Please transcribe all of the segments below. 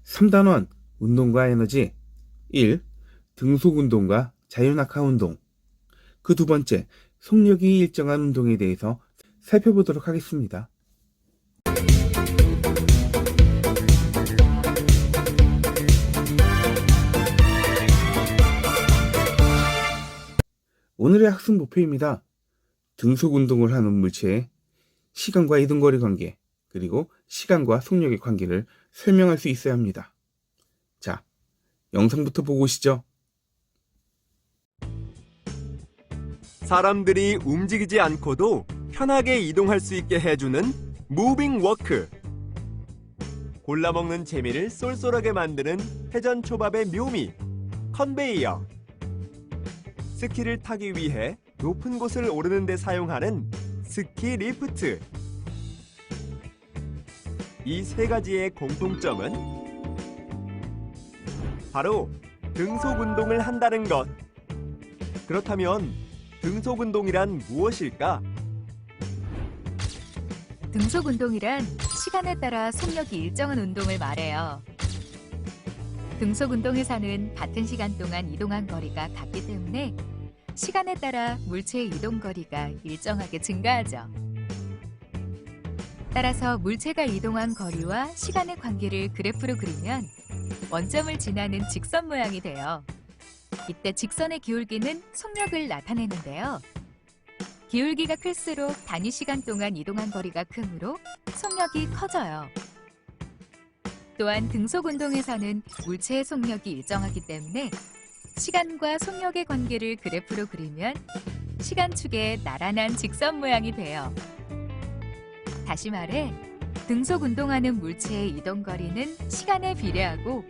3단원 운동과 에너지. 1. 등속 운동과 자유낙하 운동. 그 두 번째, 속력이 일정한 운동에 대해서 살펴보도록 하겠습니다. 오늘의 학습 목표입니다. 등속 운동을 하는 물체의 시간과 이동거리 관계, 그리고 시간과 속력의 관계를 설명할 수 있어야 합니다. 자, 영상부터 보고 오시죠. 사람들이 움직이지 않고도 편하게 이동할 수 있게 해주는 무빙 워크. 골라먹는 재미를 쏠쏠하게 만드는 회전초밥의 묘미, 컨베이어. 스키를 타기 위해 높은 곳을 오르는 데 사용하는 스키 리프트. 이 세 가지의 공통점은 바로 등속 운동을 한다는 것. 그렇다면 등속 운동이란 무엇일까? 등속 운동이란 시간에 따라 속력이 일정한 운동을 말해요. 등속 운동에서는 같은 시간 동안 이동한 거리가 같기 때문에 시간에 따라 물체의 이동 거리가 일정하게 증가하죠. 따라서 물체가 이동한 거리와 시간의 관계를 그래프로 그리면 원점을 지나는 직선 모양이 돼요. 이때 직선의 기울기는 속력을 나타내는데요. 기울기가 클수록 단위 시간 동안 이동한 거리가 크므로 속력이 커져요. 또한 등속 운동에서는 물체의 속력이 일정하기 때문에 시간과 속력의 관계를 그래프로 그리면 시간축의 나란한 직선 모양이 돼요. 다시 말해, 등속 운동하는 물체의 이동 거리는 시간에 비례하고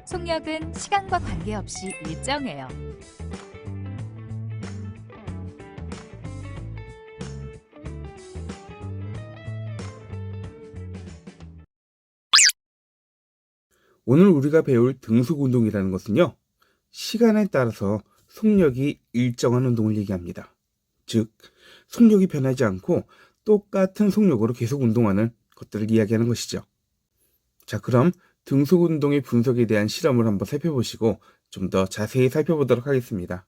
속력은 시간과 관계없이 일정해요. 오늘 우리가 배울 등속 운동이라는 것은요, 시간에 따라서 속력이 일정한 운동을 얘기합니다. 즉, 속력이 변하지 않고 똑같은 속력으로 계속 운동하는 것들을 이야기하는 것이죠. 자, 그럼 등속 운동의 분석에 대한 실험을 한번 살펴보시고 좀 더 자세히 살펴보도록 하겠습니다.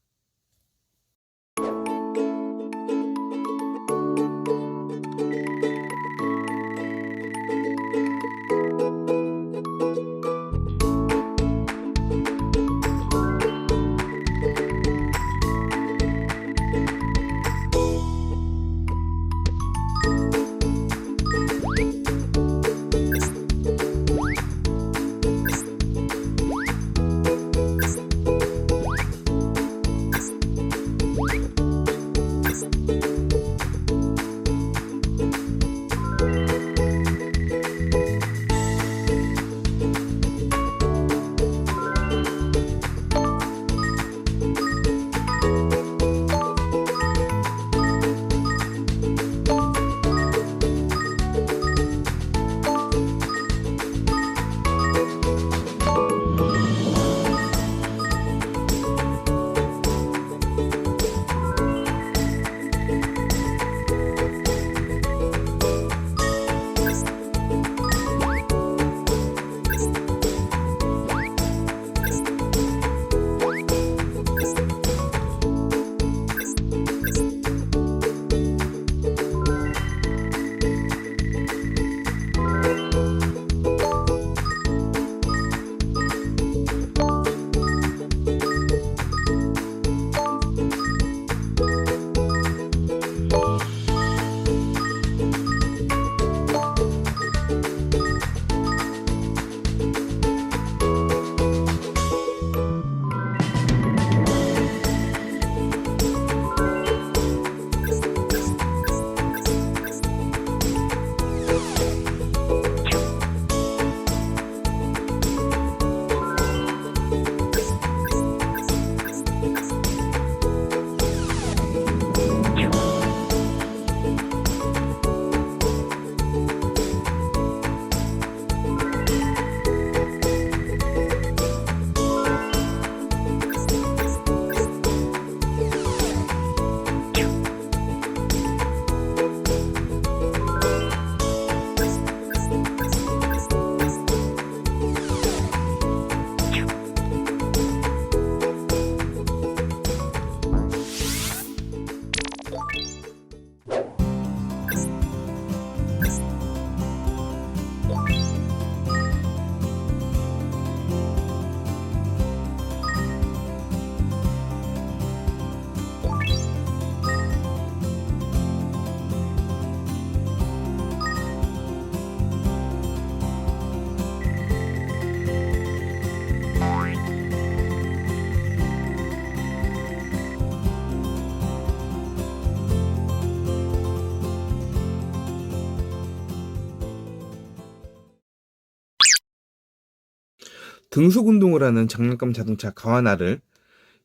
등속 운동을 하는 장난감 자동차 가와나를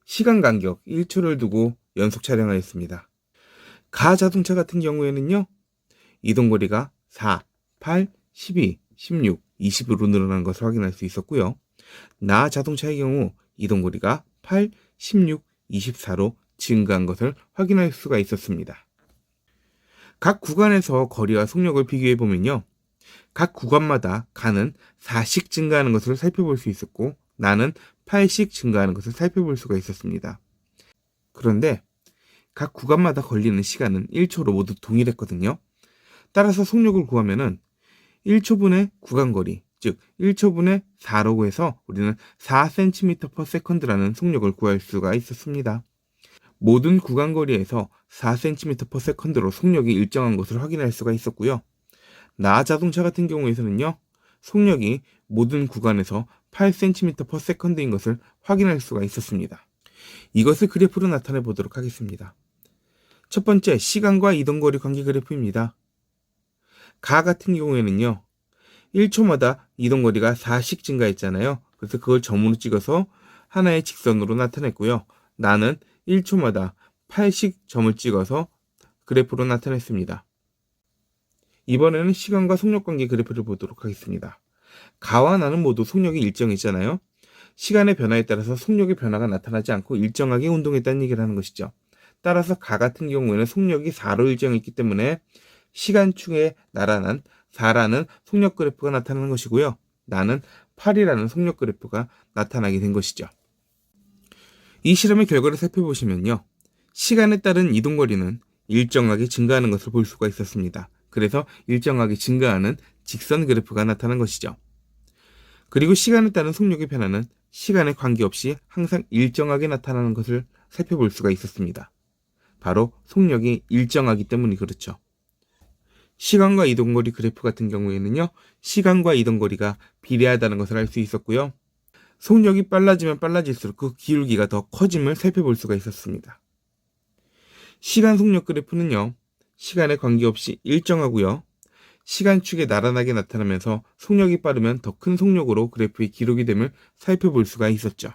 시간 간격 1초를 두고 연속 촬영하였습니다. 가 자동차 같은 경우에는요, 이동거리가 4, 8, 12, 16, 20으로 늘어난 것을 확인할 수 있었고요. 나 자동차의 경우 이동거리가 8, 16, 24로 증가한 것을 확인할 수가 있었습니다. 각 구간에서 거리와 속력을 비교해 보면요, 각 구간마다 가는 4씩 증가하는 것을 살펴볼 수 있었고, 나는 8씩 증가하는 것을 살펴볼 수가 있었습니다. 그런데 각 구간마다 걸리는 시간은 1초로 모두 동일했거든요. 따라서 속력을 구하면은 1초분의 구간거리, 즉 1초분의 4라고 해서 우리는 4cm/s라는 속력을 구할 수가 있었습니다. 모든 구간거리에서 4cm/s로 속력이 일정한 것을 확인할 수가 있었고요. 나 자동차 같은 경우에서는요, 속력이 모든 구간에서 8cm/s인 것을 확인할 수가 있었습니다. 이것을 그래프로 나타내 보도록 하겠습니다. 첫 번째, 시간과 이동거리 관계 그래프입니다. 가 같은 경우에는요, 1초마다 이동거리가 4씩 증가했잖아요. 그래서 그걸 점으로 찍어서 하나의 직선으로 나타냈고요. 나는 1초마다 8씩 점을 찍어서 그래프로 나타냈습니다. 이번에는 시간과 속력 관계 그래프를 보도록 하겠습니다. 가와 나는 모두 속력이 일정했잖아요. 시간의 변화에 따라서 속력의 변화가 나타나지 않고 일정하게 운동했다는 얘기를 하는 것이죠. 따라서 가 같은 경우에는 속력이 4로 일정했기 때문에 시간축에 나란한 4라는 속력 그래프가 나타나는 것이고요. 나는 8이라는 속력 그래프가 나타나게 된 것이죠. 이 실험의 결과를 살펴보시면요, 시간에 따른 이동거리는 일정하게 증가하는 것을 볼 수가 있었습니다. 그래서 일정하게 증가하는 직선 그래프가 나타난 것이죠. 그리고 시간에 따른 속력의 변화는 시간에 관계없이 항상 일정하게 나타나는 것을 살펴볼 수가 있었습니다. 바로 속력이 일정하기 때문이 그렇죠. 시간과 이동거리 그래프 같은 경우에는요, 시간과 이동거리가 비례하다는 것을 알 수 있었고요. 속력이 빨라지면 빨라질수록 그 기울기가 더 커짐을 살펴볼 수가 있었습니다. 시간 속력 그래프는요, 시간에 관계없이 일정하고요. 시간축에 나란하게 나타나면서 속력이 빠르면 더 큰 속력으로 그래프의 기록이 됨을 살펴볼 수가 있었죠.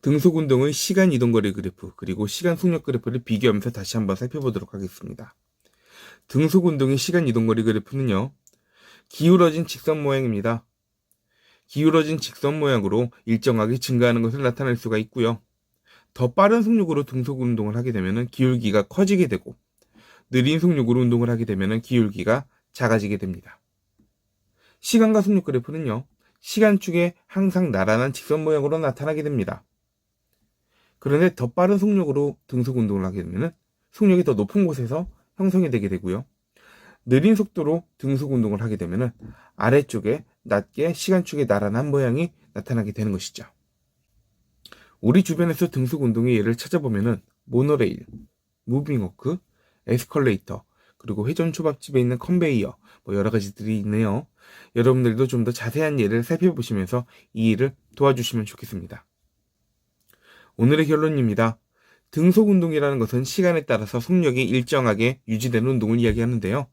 등속 운동의 시간 이동거리 그래프 그리고 시간 속력 그래프를 비교하면서 다시 한번 살펴보도록 하겠습니다. 등속 운동의 시간 이동거리 그래프는요, 기울어진 직선 모양입니다. 기울어진 직선 모양으로 일정하게 증가하는 것을 나타낼 수가 있고요. 더 빠른 속력으로 등속 운동을 하게 되면 기울기가 커지게 되고, 느린 속력으로 운동을 하게 되면 기울기가 작아지게 됩니다. 시간과 속력 그래프는요, 시간축에 항상 나란한 직선 모양으로 나타나게 됩니다. 그런데 더 빠른 속력으로 등속 운동을 하게 되면 속력이 더 높은 곳에서 형성이 되게 되고요. 느린 속도로 등속 운동을 하게 되면 아래쪽에 낮게 시간축에 나란한 모양이 나타나게 되는 것이죠. 우리 주변에서 등속 운동의 예를 찾아보면 모노레일, 무빙워크, 에스컬레이터, 그리고 회전 초밥집에 있는 컨베이어, 여러 가지들이 있네요. 여러분들도 좀 더 자세한 예를 살펴보시면서 이 일을 도와주시면 좋겠습니다. 오늘의 결론입니다. 등속 운동이라는 것은 시간에 따라서 속력이 일정하게 유지되는 운동을 이야기하는데요.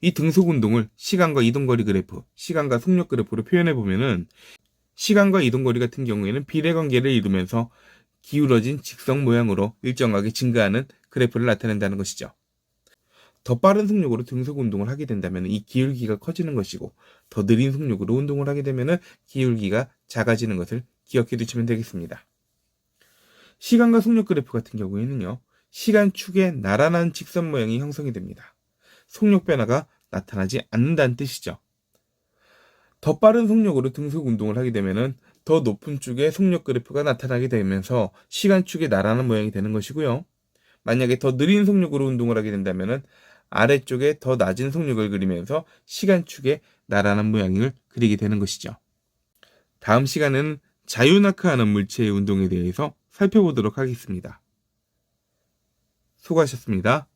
이 등속 운동을 시간과 이동거리 그래프, 시간과 속력 그래프로 표현해 보면은 시간과 이동거리 같은 경우에는 비례관계를 이루면서 기울어진 직선 모양으로 일정하게 증가하는 그래프를 나타낸다는 것이죠. 더 빠른 속력으로 등속 운동을 하게 된다면 이 기울기가 커지는 것이고, 더 느린 속력으로 운동을 하게 되면 기울기가 작아지는 것을 기억해 두시면 되겠습니다. 시간과 속력 그래프 같은 경우에는요, 시간축에 나란한 직선 모양이 형성이 됩니다. 속력 변화가 나타나지 않는다는 뜻이죠. 더 빠른 속력으로 등속 운동을 하게 되면 더 높은 쪽에 속력 그래프가 나타나게 되면서 시간축에 나란한 모양이 되는 것이고요. 만약에 더 느린 속력으로 운동을 하게 된다면 아래쪽에 더 낮은 속력을 그리면서 시간축에 나란한 모양을 그리게 되는 것이죠. 다음 시간에는 자유낙하하는 물체의 운동에 대해서 살펴보도록 하겠습니다. 수고하셨습니다.